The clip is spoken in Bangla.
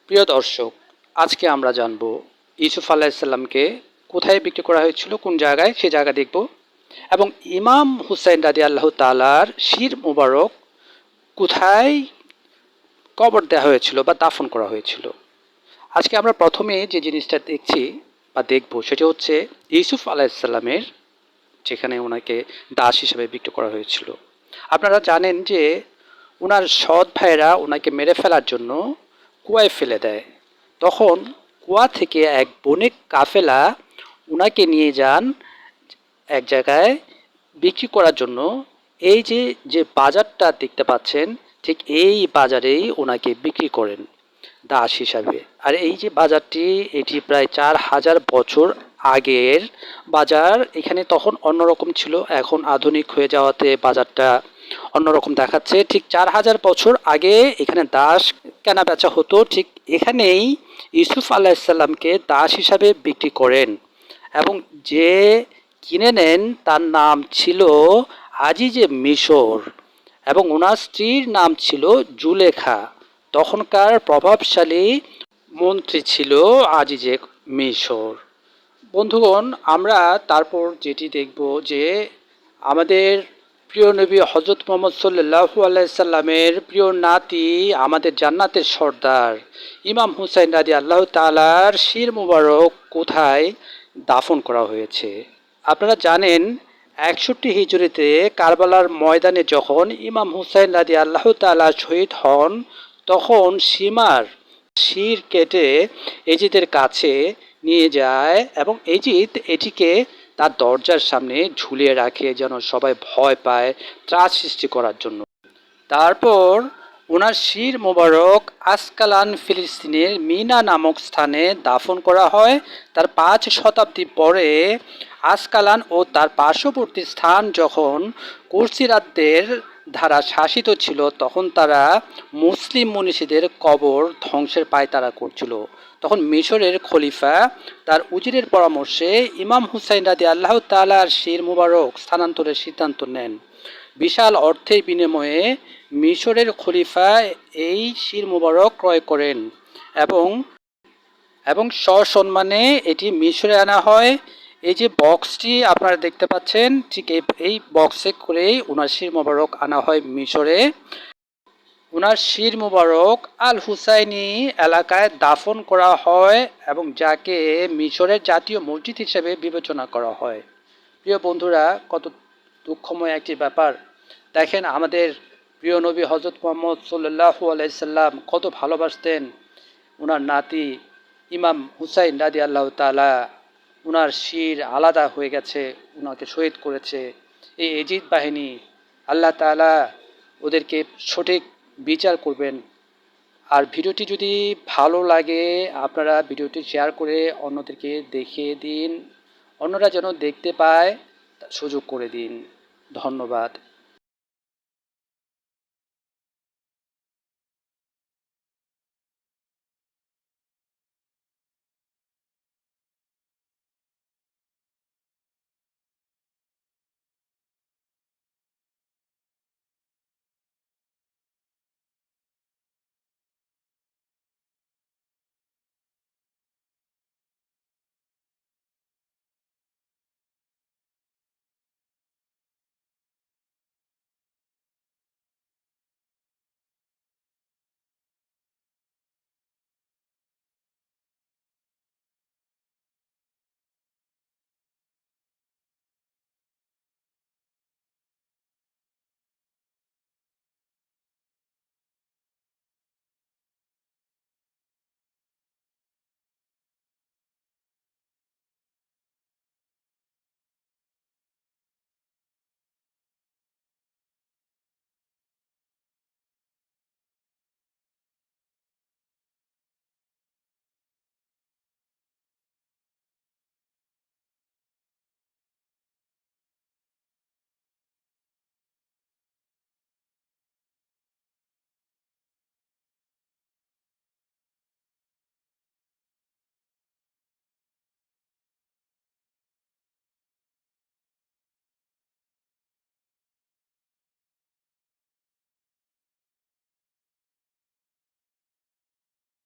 প্রিয় দর্শক, আজকে আমরা জানব ইউসুফ আলাইসাল্লামকে কোথায় বিক্রি করা হয়েছিল, কোন জায়গায়, সে জায়গা দেখব। এবং ইমাম হুসাইন রাদি আল্লাহ তালার শির মুবারক কোথায় কবর দেওয়া হয়েছিল বা দাফন করা হয়েছিল। আজকে আমরা প্রথমে যে জিনিসটা দেখছি বা দেখব সেটা হচ্ছে ইউসুফ আলাইসাল্লামের, যেখানে ওনাকে দাস হিসেবে বিক্রি করা হয়েছিল। আপনারা জানেন যে ওনার সৎ ভাইরা ওনাকে মেরে ফেলার জন্য কুয়ায় ফেলে দেয়। তখন কুয়া থেকে এক বণিক কাফেলা ওনাকে নিয়ে যান এক জায়গায় বিক্রি করার জন্য। এই যে যে বাজারটা দেখতে পাচ্ছেন, ঠিক এই বাজারেই ওনাকে বিক্রি করেন দাস হিসাবে। আর এই যে বাজারটি, এটি প্রায় 4000 বছর আগের বাজার। এখানে তখন অন্যরকম ছিল, এখন আধুনিক হয়ে যাওয়াতে বাজারটা অন্যরকম দেখাচ্ছে। ঠিক 4000 বছর আগে এখানে দাস কেনা বেচা হতো। ঠিক এখানেই ইউসুফ আলাইসাল্লামকে দাস হিসাবে বিক্রি করেন এবং যে কিনে নেন তার নাম ছিল আজিজে মিশর এবং ওনার স্ত্রীর নাম ছিল জুলেখা। তখনকার প্রভাবশালী মন্ত্রী ছিল আজিজে মিশর। বন্ধুগণ, আমরা তারপর যেটি দেখব যে আমাদের প্রিয় নবী হজরত মোহাম্মদ সাল্লাল্লাহু আলাইহি সাল্লামের প্রিয় নাতি, আমাদের জান্নাতের সর্দার ইমাম হুসাইন রাদি আল্লাহ তাআলার শির মুবারক কোথায় দাফন করা হয়েছে। আপনারা জানেন 61 হিজরিতে কারবালার ময়দানে যখন ইমাম হুসাইন রাদি আল্লাহ তাআলা শহীদ হন, তখন সীমার শির কেটে এজিদের কাছে নিয়ে যায় এবং এজিদ এটিকে তার দরজার সামনে ঝুলিয়ে রাখে যেন সবাই ভয় পায়, ত্রাস সৃষ্টি করার জন্য। তারপর ওনার শির মোবারক আসকালান ফিলিস্তিনের মিনা নামক স্থানে দাফন করা হয়। তার 5 শতাব্দী পরে আসকালান ও তার পার্শ্ববর্তী স্থান যখন কুর্সিরাতদের দ্বারা শাসিত ছিল, তখন তারা মুসলিম মনীষীদের কবর ধ্বংসের পায়তারা করছিল। তখন মিশরের খলিফা তার উজিরের পরামর্শে ইমাম হুসাইন রাদি আল্লাহ তাআলার শির মুবারক স্থানান্তরের সিদ্ধান্ত নেন। বিশাল অর্থের বিনিময়ে মিশরের খলিফা এই শির মুবারক ক্রয় করেন এবং এবং সসম্মানে এটি মিশরে আনা হয়। এই যে বক্সটি আপনারা দেখতে পাচ্ছেন, ঠিক এই বক্সে করেই ওনার শির মুবারক আনা হয় মিশরে। ওনার শির মুবারক আল হুসাইনি এলাকায় দাফন করা হয় এবং যাকে মিশরের জাতীয় মসজিদ হিসেবে বিবেচনা করা হয়। প্রিয় বন্ধুরা, কত দুঃখময় একটি ব্যাপার। দেখেন, আমাদের প্রিয় নবী হজরত মুহাম্মদ সাল্লাল্লাহু আলাইহি সাল্লাম কত ভালোবাসতেন ওনার নাতি ইমাম হুসাইন রাদি আল্লাহ তাআলা। ওনার শির আলাদা হয়ে গেছে, ওনাকে শহীদ করেছে এই এজিদ বাহিনী। আল্লাহ তাআলা ওদেরকে সঠিক বিচার করবেন। আর ভিডিওটি যদি ভালো লাগে, আপনারা ভিডিওটি শেয়ার করে অন্যদেরকে দেখিয়ে দিন, অন্যরা যেন দেখতে পায়, সুযোগ করে দিন। ধন্যবাদ।